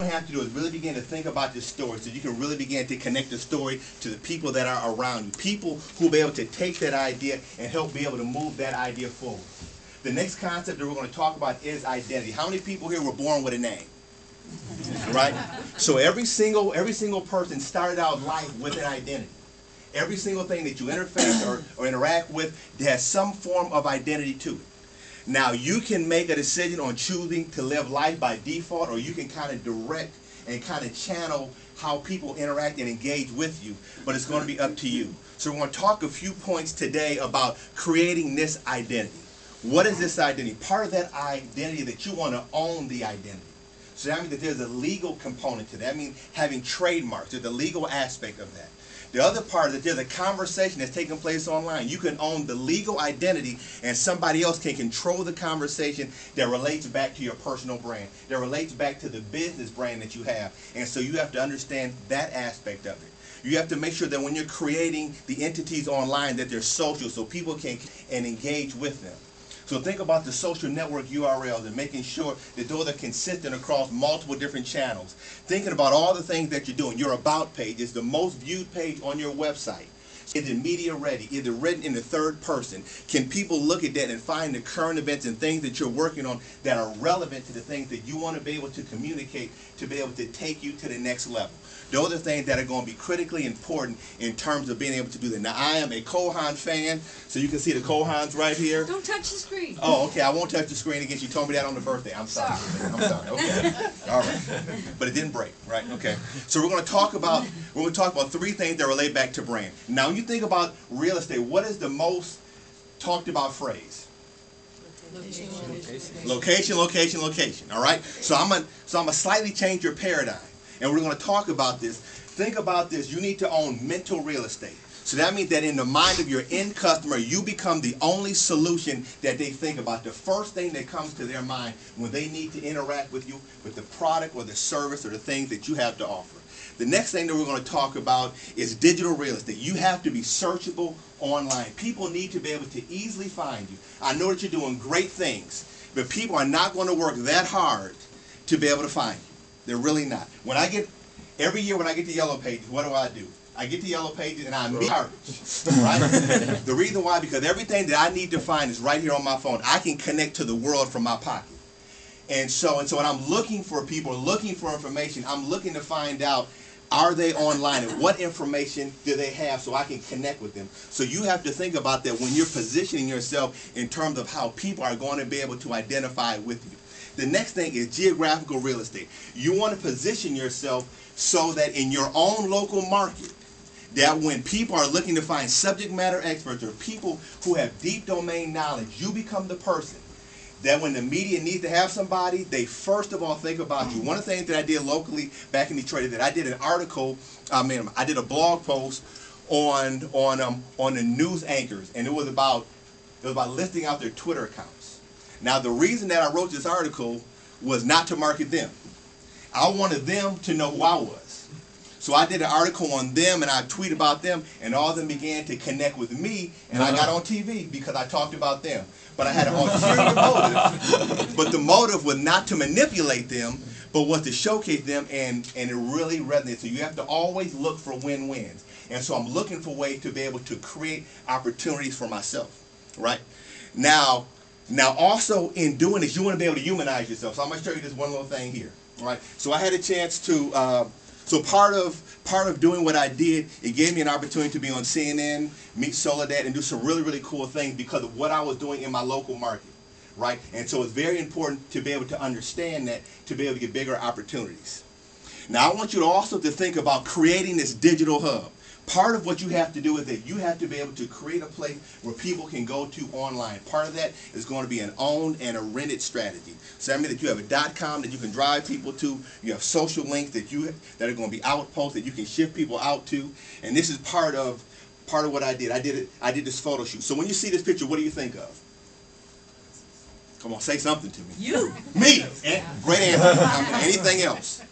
What you have to do is really begin to think about this story so you can really begin to connect the story to the people that are around you. People who will be able to take that idea and help be able to move that idea forward. The next concept that we're going to talk about is identity. How many people here were born with a name? Right? So every single person started out life with an identity. Every single thing that you interface or interact with has some form of identity to it. Now, you can make a decision on choosing to live life by default, or you can kind of direct and kind of channel how people interact and engage with you, but it's going to be up to you. So we're going to talk a few points today about creating this identity. What is this identity? Part of that identity that you want to own the identity. So that means that there's a legal component to that. That means having trademarks. There's a legal aspect of that. The other part is that there's a conversation that's taking place online. You can own the legal identity, and somebody else can control the conversation that relates back to your personal brand, that relates back to the business brand that you have. And so you have to understand that aspect of it. You have to make sure that when you're creating the entities online that they're social so people can and engage with them. So think about the social network URLs and making sure that those are consistent across multiple different channels. Thinking about all the things that you're doing. Your About page is the most viewed page on your website. Is it media ready? Is it written in the third person? Can people look at that and find the current events and things that you're working on that are relevant to the things that you want to be able to communicate to be able to take you to the next level? Those are things that are going to be critically important in terms of being able to do that. Now, I am a Kohan fan, so you can see the Kohans right here. Don't touch the screen. Oh, okay. I won't touch the screen again. She told me that on the birthday. I'm sorry. I'm sorry. Okay. All right. But it didn't break, right? Okay. So we're going to talk about three things that relate back to brand. Now, when you think about real estate, what is the most talked about phrase? Location, location, location. All right. So I'm gonna slightly change your paradigm. And we're going to talk about this. Think about this. You need to own mental real estate. So that means that in the mind of your end customer, you become the only solution that they think about. The first thing that comes to their mind when they need to interact with you, with the product or the service or the things that you have to offer. The next thing that we're going to talk about is digital real estate. You have to be searchable online. People need to be able to easily find you. I know that you're doing great things, but people are not going to work that hard to be able to find you. They're really not. Every year when I get to Yellow Pages, what do? I get to Yellow Pages and I meet artists, right? The reason why, because everything that I need to find is right here on my phone. I can connect to the world from my pocket. And so when I'm looking for people, looking for information, I'm looking to find out, are they online and what information do they have so I can connect with them? So you have to think about that when you're positioning yourself in terms of how people are going to be able to identify with you. The next thing is geographical real estate. You want to position yourself so that in your own local market, that when people are looking to find subject matter experts or people who have deep domain knowledge, you become the person that when the media needs to have somebody, they first of all think about you. One of the things that I did locally back in Detroit is that I did an article, I did a blog post on the news anchors, and it was about listing out their Twitter accounts. Now, the reason that I wrote this article was not to market them. I wanted them to know who I was. So I did an article on them, and I tweeted about them, and all of them began to connect with me, and I got on TV because I talked about them. But I had an ulterior motive. But the motive was not to manipulate them, but was to showcase them, and it really resonated. So you have to always look for win-wins. And so I'm looking for ways to be able to create opportunities for myself, right? Now also in doing this, you want to be able to humanize yourself. So I'm going to show you this one little thing here. All right. So I had a chance to, so part of doing what I did, it gave me an opportunity to be on CNN, meet Soledad, and do some really, really cool things because of what I was doing in my local market. Right. And so it's very important to be able to understand that, to be able to get bigger opportunities. Now I want you to also to think about creating this digital hub. Part of what you have to do is that you have to be able to create a place where people can go to online. Part of that is going to be an owned and a rented strategy. So that means that you have a .com that you can drive people to. You have social links that are going to be outposts that you can shift people out to. And this is part of what I did. I did this photo shoot. So when you see this picture, what do you think of? Come on, say something to me. You. Me. Great answer. Anything else?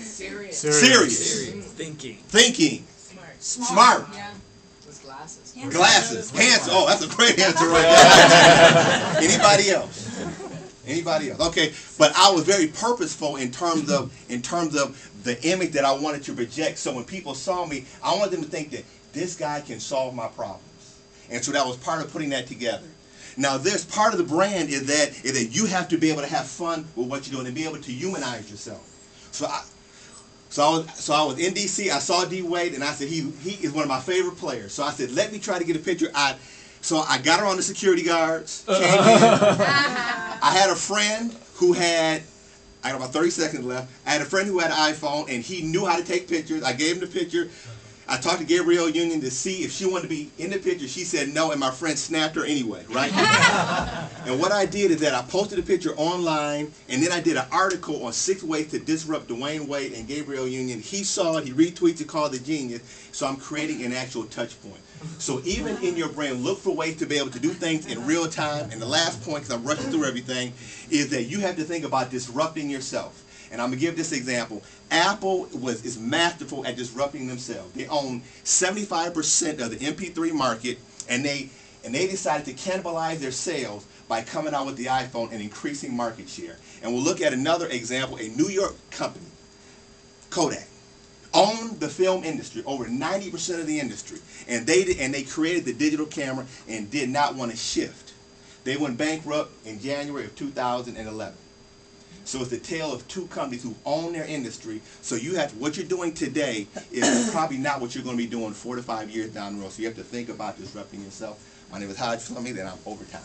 Serious. Thinking. Smart. Yeah. With glasses. Glasses. Handsome. Oh, that's a great answer right there. Anybody else? Anybody else? Okay, but I was very purposeful in terms of the image that I wanted to project. So when people saw me, I wanted them to think that this guy can solve my problems. And so that was part of putting that together. Now, this part of the brand is that you have to be able to have fun with what you're doing and be able to humanize yourself. So I was in D.C. I saw D. Wade, and I said he is one of my favorite players. So I said, let me try to get a picture. So I got her on the security guards. Came in. I had a friend who had, I got about 30 seconds left. I had a friend who had an iPhone, and he knew how to take pictures. I gave him the picture. I talked to Gabrielle Union to see if she wanted to be in the picture. She said no, and my friend snapped her anyway, right? And what I did is that I posted a picture online, and then I did an article on 6 ways to disrupt Dwayne Wade and Gabrielle Union. He saw it, he retweets it, called it genius. So I'm creating an actual touch point. So even in your brain, look for ways to be able to do things in real time. And the last point, because I'm rushing through everything, is that you have to think about disrupting yourself. And I'm going to give this example. Apple is masterful at disrupting themselves. They own 75% of the MP3 market, and they decided to cannibalize their sales by coming out with the iPhone and increasing market share. And we'll look at another example. A New York company, Kodak, owned the film industry, over 90% of the industry, and they created the digital camera and did not want to shift. They went bankrupt in January of 2011. So it's the tale of two companies who own their industry. So you have what you're doing today is probably not what you're going to be doing 4 to 5 years down the road. So you have to think about disrupting yourself. My name is Hajj Flemmings, and I'm over time.